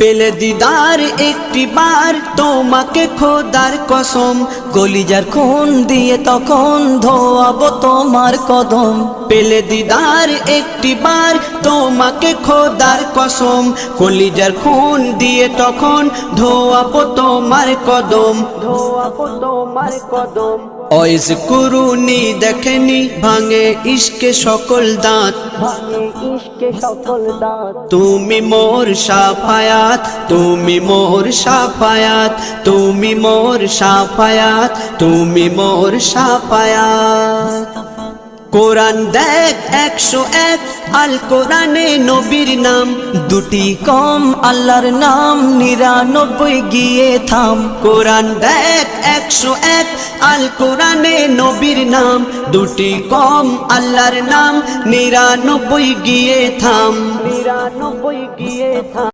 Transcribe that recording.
পেলে দিদার একটি বার তোমাকে খোদার কসম, কলিজার খুন দিয়ে তখন ধোয়াবো তোমার কদম। পেলে দিদার একটি বার তোমাকে খোদার কসম, কলিজার খুন দিয়ে তখন ধোয়াবো তোমার কদম, ধোয়াবো তোমার কদম। ওয়াইজ কুরুনি দেখেনি ভাঙে ইশকে সকল দাঁত, ভাঙে ইশকে সকল দাঁত। তুমি মোর শাফায়াত, তুমি মোর শাফায়াত, তুমি মোর শাফায়াত, তুমি মোর শাফায়াত। কোরআন দেখ 101 আল কোরআনে নবীর নাম, দুটি কম আল্লাহর নাম 99 গিয়ে থাম। কোরআন দেখ 101 আল কোরআনে নবীর নাম, দুটি কম আল্লাহর নাম 99 গিয়ে থাম, 99 গিয়ে থাম।